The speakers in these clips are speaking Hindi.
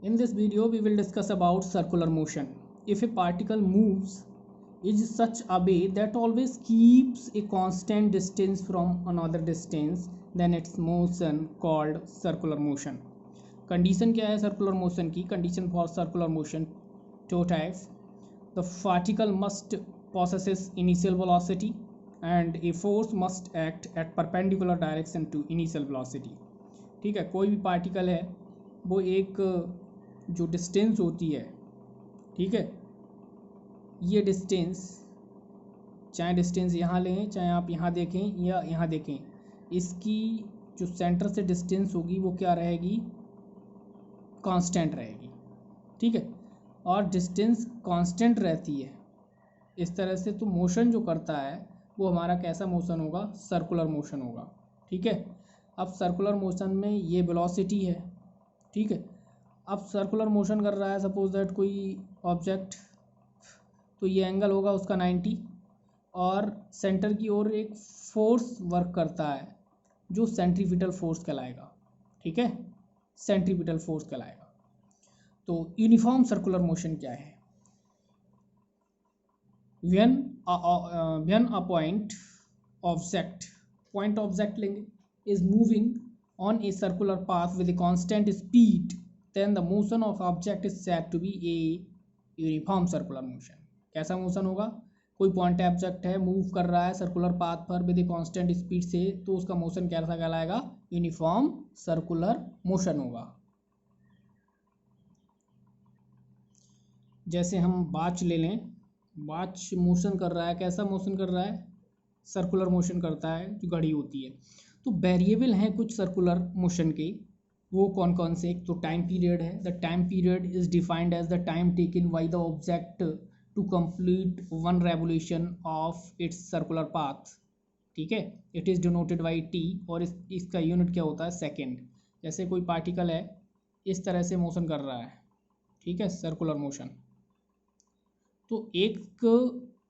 In this video, we will discuss about circular motion. If a particle moves in such a way that always keeps a constant distance from another distance, then its motion called circular motion. Condition क्या है circular motion की? Condition for circular motion two types. The particle must possesses initial velocity and a force must act at perpendicular direction to initial velocity. ठीक है, कोई भी पार्टिकल है वो एक जो डिस्टेंस होती है, ठीक है, ये डिस्टेंस चाहे डिस्टेंस यहाँ लें चाहे आप यहाँ देखें या यहाँ देखें, इसकी जो सेंटर से डिस्टेंस होगी वो क्या रहेगी? कांस्टेंट रहेगी। ठीक है, और डिस्टेंस कांस्टेंट रहती है इस तरह से, तो मोशन जो करता है वो हमारा कैसा मोशन होगा? सर्कुलर मोशन होगा। ठीक है, अब सर्कुलर मोशन में ये वेलोसिटी है। ठीक है, अब सर्कुलर मोशन कर रहा है सपोज दैट कोई ऑब्जेक्ट, तो ये एंगल होगा उसका 90 और सेंटर की ओर एक फोर्स वर्क करता है जो सेंट्रीपिटल फोर्स कहलाएगा। ठीक है, सेंट्रीपिटल फोर्स कहलाएगा। तो यूनिफॉर्म सर्कुलर मोशन क्या है? when a point object लेंगे is moving on a circular path with a constant speed, then the motion of object is said to be a uniform circular motion. कैसा मोशन होगा? कोई पॉइंट ऑब्जेक्ट है, मूव कर रहा है सर्कुलर पाथ पर विद ए कांस्टेंट स्पीड से, तो उसका मोशन कैसा कहलाएगा? यूनिफॉर्म सर्कुलर मोशन होगा। जैसे हम वॉच ले लें, वॉच मोशन कर रहा है, कैसा मोशन कर रहा है? सर्कुलर मोशन करता है, जो घड़ी होती है। तो वेरिएबल हैं कुछ सर्कुलर मोशन के, वो कौन कौन से? तो टाइम पीरियड है। The time period is defined as the time taken by the object to complete one revolution of its circular path. ठीक है, it is denoted by T, और इसका यूनिट क्या होता है? सेकेंड। जैसे कोई पार्टिकल है इस तरह से मोशन कर रहा है, ठीक है, सर्कुलर मोशन, तो एक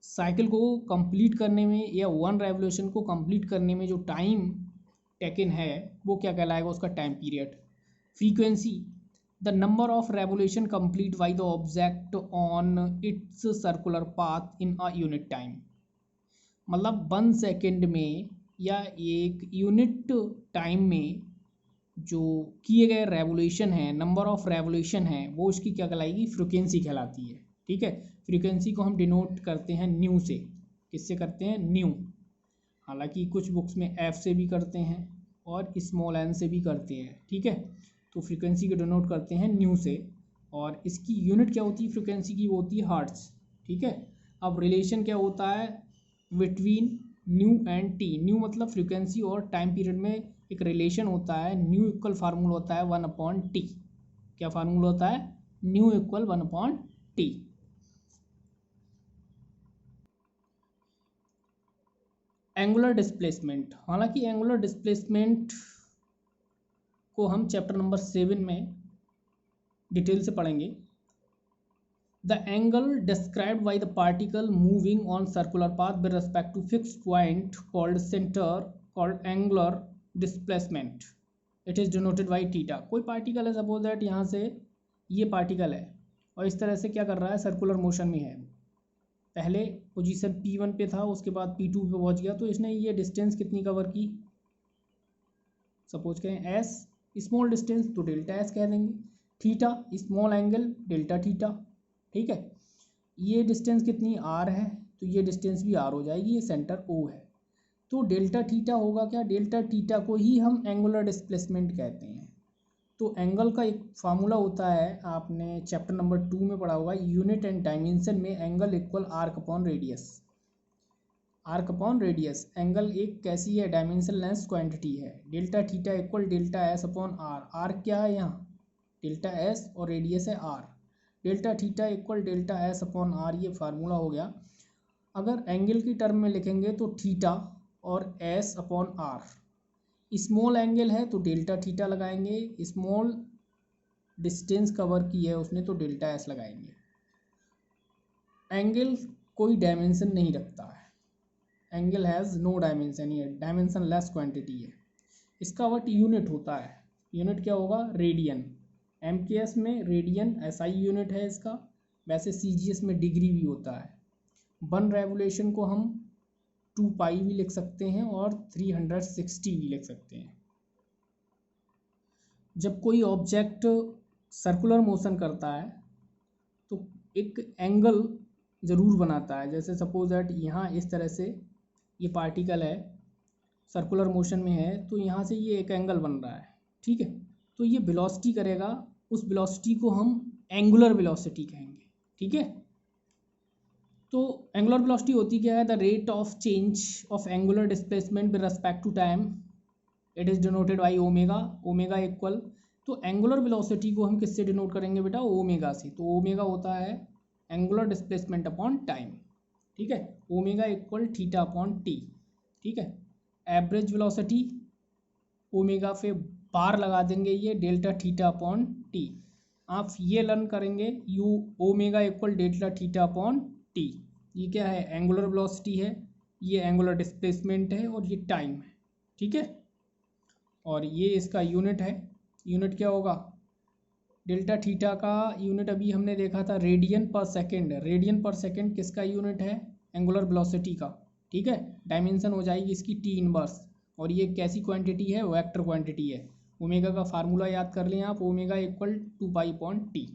साइकिल को कंप्लीट करने में या वन रेवोल्यूशन को कंप्लीट करने में जो टाइम टेकन है वो क्या कहलाएगा? उसका time period. Frequency, the number of revolution complete bye the object on it's circular path in a unit time, मतलब 1 सेकेंड में या एक यूनिट टाइम में जो किए गए रेवोल्यूशन है, नंबर ऑफ रेवोल्यूशन है, वो इसकी क्या कहलाएगी? फ्रीक्वेंसी कहलाती है। ठीक है, फ्रीक्वेंसी को हम डिनोट करते हैं न्यू से। किससे करते हैं? न्यू। हालांकि कुछ बुक्स में एफ से भी करते हैं और स्मॉल एन से भी करते हैं। ठीक है, तो फ्रीक्वेंसी को डिनोट करते हैं न्यू से, और इसकी यूनिट क्या होती है फ्रीक्वेंसी की? वो होती है हर्ट्ज। ठीक है, अब रिलेशन क्या होता है between new and T? New मतलब फ्रीक्वेंसी और टाइम पीरियड में एक रिलेशन होता है। न्यू इक्वल फार्मूला होता है 1/t। क्या फार्मूला होता है? Nu equal 1/t। Angular displacement, हालांकि एंगुलर डिस्प्लेसमेंट को हम चैप्टर नंबर 7 में डिटेल से पढ़ेंगे। The angle described by the particle moving on circular path with respect to fix point called centre called angular displacement. It is denoted by theta. कोई पार्टिकल है सपोज दैट यहाँ से ये पार्टिकल है और इस तरह से क्या कर रहा है? सर्कुलर मोशन में है। पहले पोजीशन P1 पे था, उसके बाद P2 पे पहुंच गया, तो इसने ये डिस्टेंस कितनी कवर की? सपोज करें S स्मॉल डिस्टेंस, तो डेल्टा S कह देंगे। Theta small angle, delta theta. ठीक है, ये डिस्टेंस कितनी? R है, तो ये डिस्टेंस भी R हो जाएगी, ये सेंटर O है, तो डेल्टा थीटा होगा क्या? डेल्टा थीटा को ही हम एंगुलर डिस्प्लेसमेंट कहते हैं। तो एंगल का एक फार्मूला होता है, आपने चैप्टर नंबर 2 में पढ़ा होगा, यूनिट एंड डायमेंशन में angle equal arc upon radius. Arc upon radius, angle एक कैसी है? डायमेंशन लेंस क्वांटिटी है। Delta theta equal delta S upon R. R क्या है यहाँ? डेल्टा एस, और रेडियस है R. Delta theta equal delta S upon R, ये फार्मूला हो गया। अगर एंगल की टर्म में लिखेंगे तो थीटा और S upon R. Small angle है तो डेल्टा थीटा लगाएंगे, स्मॉल डिस्टेंस कवर की है उसने तो डेल्टा एस लगाएंगे। एंगल कोई डायमेंशन नहीं रखता है, एंगल हैज़ नो डायमेंशन, ये डायमेंशन लेस क्वांटिटी है। इसका वट यूनिट होता है, यूनिट क्या होगा? रेडियन। MKS में रेडियन SI यूनिट है इसका, वैसे CGS में डिग्री भी होता है। 1 रेवोल्यूशन को हम 2 पाई भी लिख सकते हैं और 360 भी लिख सकते हैं। जब कोई ऑब्जेक्ट सर्कुलर मोशन करता है तो एक एंगल ज़रूर बनाता है। जैसे सपोज दैट यहाँ इस तरह से ये पार्टिकल है, सर्कुलर मोशन में है, तो यहाँ से ये एक एंगल बन रहा है, ठीक है। तो ये वेलोसिटी करेगा, उस वेलोसिटी को हम एंगुलर वेलोसिटी कहेंगे, ठीक है। तो एंगुलर वेलोसिटी होती क्या है? The rate of change of angular displacement with respect to time, it is denoted by omega. Omega equal, तो एंगुलर वेलोसिटी को हम किससे डिनोट करेंगे बेटा? ओमेगा से। तो ओमेगा होता है एंगुलर डिस्प्लेसमेंट अपॉन टाइम, ठीक है। Omega equal theta upon T, ठीक है। एवरेज वेलोसिटी ओमेगा पे बार लगा देंगे, ये डेल्टा थीटा अपॉन टी। आप ये लर्न करेंगे, you omega equal delta theta upon T. ये क्या है? एंगुलर वेलोसिटी है, ये एंगुलर डिस्प्लेसमेंट है और ये टाइम है, ठीक है। और ये इसका यूनिट है, यूनिट क्या होगा? डेल्टा थीटा का यूनिट अभी हमने देखा था रेडियन पर सेकेंड। रेडियन पर सेकेंड किसका यूनिट है? एंगुलर वेलोसिटी का, ठीक है। डायमेंशन हो जाएगी इसकी टी इनवर्स, और ये कैसी क्वांटिटी है? वेक्टर क्वांटिटी है। ओमेगा का फार्मूला याद कर लें आप, omega equal 2 pi upon T.